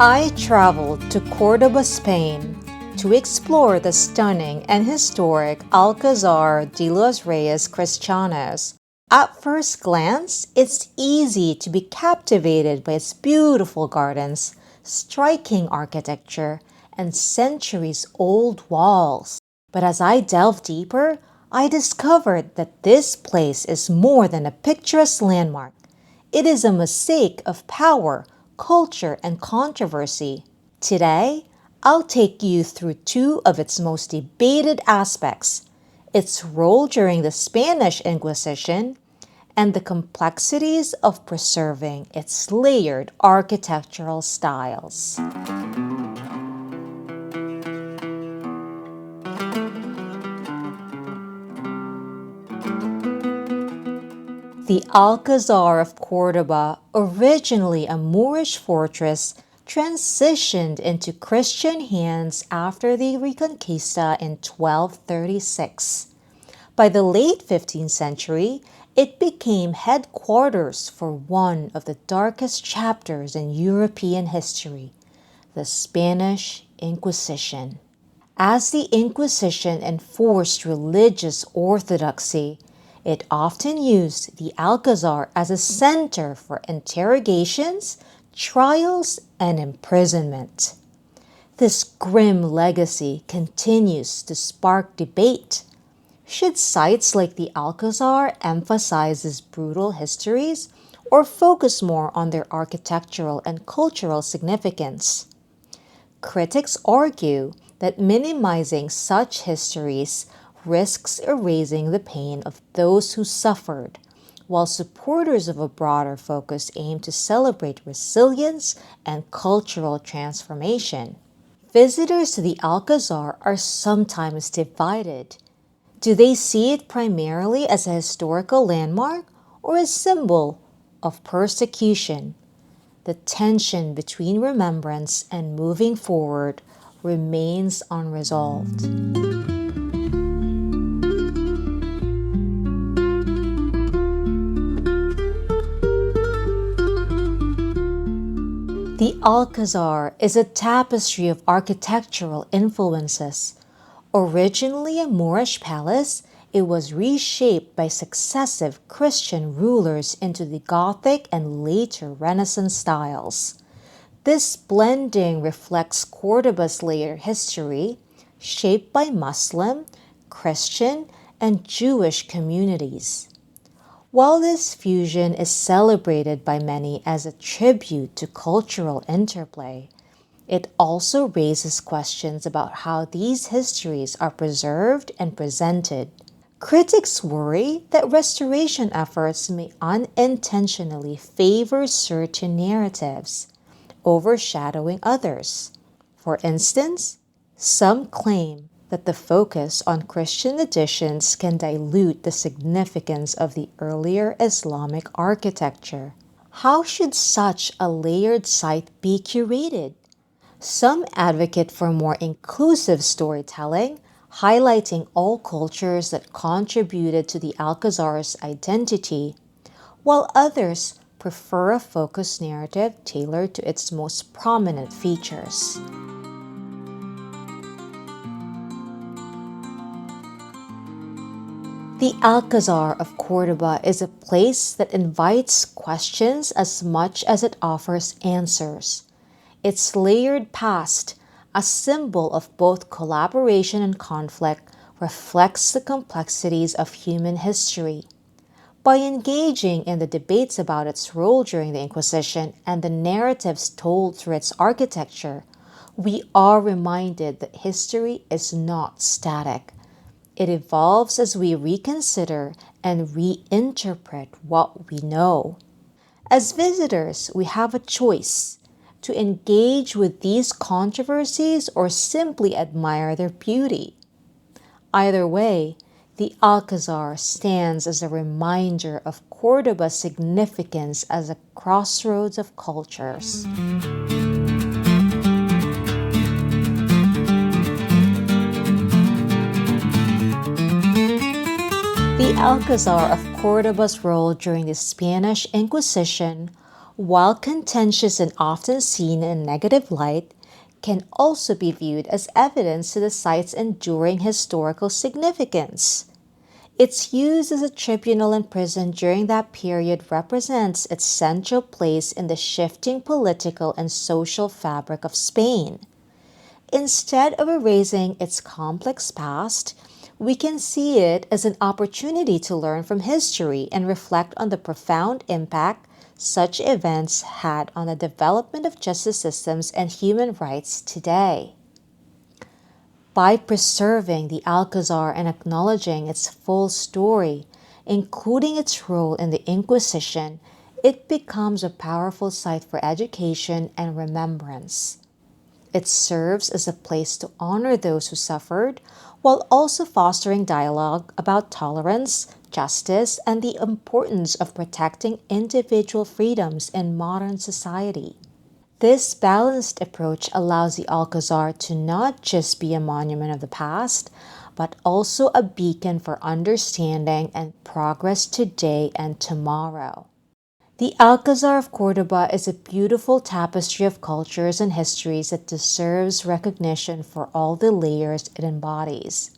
I traveled to Córdoba, Spain, to explore the stunning and historic Alcázar de los Reyes Cristianos. At first glance, it's easy to be captivated by its beautiful gardens, striking architecture, and centuries-old walls. But as I delved deeper, I discovered that this place is more than a picturesque landmark. It is a mosaic of power, culture, and controversy. Today, I'll take you through two of its most debated aspects: its role during the Spanish Inquisition and the complexities of preserving its layered architectural styles. The Alcazar of Cordoba, originally a Moorish fortress, transitioned into Christian hands after the Reconquista in 1236. By the late 15th century, it became headquarters for one of the darkest chapters in European history, the Spanish Inquisition. As the Inquisition enforced religious orthodoxy, it often used the Alcazar as a center for interrogations, trials, and imprisonment. This grim legacy continues to spark debate. Should sites like the Alcazar emphasize these brutal histories or focus more on their architectural and cultural significance? Critics argue that minimizing such histories risks erasing the pain of those who suffered, while supporters of a broader focus aim to celebrate resilience and cultural transformation. Visitors to the Alcazar are sometimes divided. Do they see it primarily as a historical landmark or a symbol of persecution? The tension between remembrance and moving forward remains unresolved. The Alcazar is a tapestry of architectural influences. Originally a Moorish palace, it was reshaped by successive Christian rulers into the Gothic and later Renaissance styles. This blending reflects Cordoba's later history, shaped by Muslim, Christian, and Jewish communities. While this fusion is celebrated by many as a tribute to cultural interplay, it also raises questions about how these histories are preserved and presented. Critics worry that restoration efforts may unintentionally favor certain narratives, overshadowing others. For instance, some claim that the focus on Christian additions can dilute the significance of the earlier Islamic architecture. How should such a layered site be curated? Some advocate for more inclusive storytelling, highlighting all cultures that contributed to the Alcazar's identity, while others prefer a focused narrative tailored to its most prominent features. The Alcázar of Cordoba is a place that invites questions as much as it offers answers. Its layered past, a symbol of both collaboration and conflict, reflects the complexities of human history. By engaging in the debates about its role during the Inquisition and the narratives told through its architecture, we are reminded that history is not static. It evolves as we reconsider and reinterpret what we know. As visitors, we have a choice: to engage with these controversies or simply admire their beauty. Either way, the Alcazar stands as a reminder of Cordoba's significance as a crossroads of cultures. The Alcázar of Cordoba's role during the Spanish Inquisition while contentious and often seen in a negative light, can also be viewed as evidence to the site's enduring historical significance. Its use as a tribunal and prison during that period represents its central place in the shifting political and social fabric of Spain. Instead of erasing its complex past, we can see it as an opportunity to learn from history and reflect on the profound impact such events had on the development of justice systems and human rights today. By preserving the Alcazar and acknowledging its full story, including its role in the Inquisition, it becomes a powerful site for education and remembrance. It serves as a place to honor those who suffered, while also fostering dialogue about tolerance, justice, and the importance of protecting individual freedoms in modern society. This balanced approach allows the Alcazar to not just be a monument of the past, but also a beacon for understanding and progress today and tomorrow. The Alcazar of Cordoba is a beautiful tapestry of cultures and histories that deserves recognition for all the layers it embodies.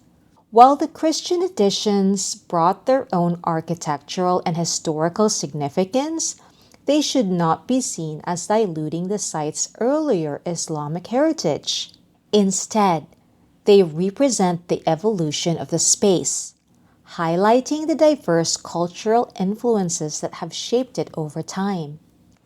While the Christian additions brought their own architectural and historical significance, they should not be seen as diluting the site's earlier Islamic heritage. Instead, they represent the evolution of the space, highlighting the diverse cultural influences that have shaped it over time.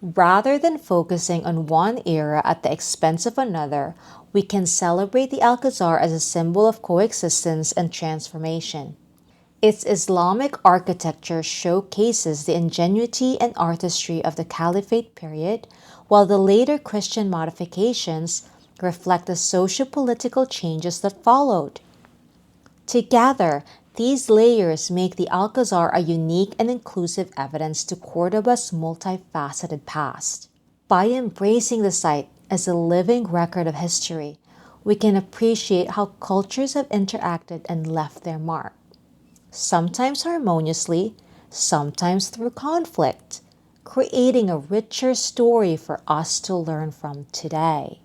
Rather than focusing on one era at the expense of another, we can celebrate the Alcazar as a symbol of coexistence and transformation. Its Islamic architecture showcases the ingenuity and artistry of the Caliphate period, while the later Christian modifications reflect the socio-political changes that followed. Together, these layers make the Alcazar a unique and inclusive evidence to Cordoba's multifaceted past. By embracing the site as a living record of history, we can appreciate how cultures have interacted and left their mark, sometimes harmoniously, sometimes through conflict, creating a richer story for us to learn from today.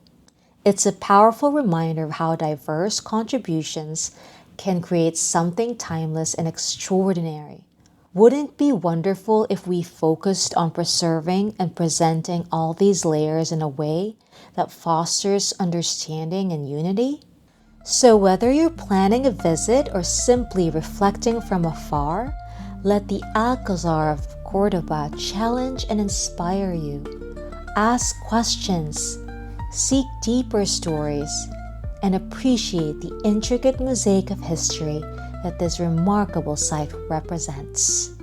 It's a powerful reminder of how diverse contributions can create something timeless and extraordinary. Wouldn't it be wonderful if we focused on preserving and presenting all these layers in a way that fosters understanding and unity? So whether you're planning a visit or simply reflecting from afar, let the Alcazar of Cordoba challenge and inspire you. Ask questions, seek deeper stories, and appreciate the intricate mosaic of history that this remarkable site represents.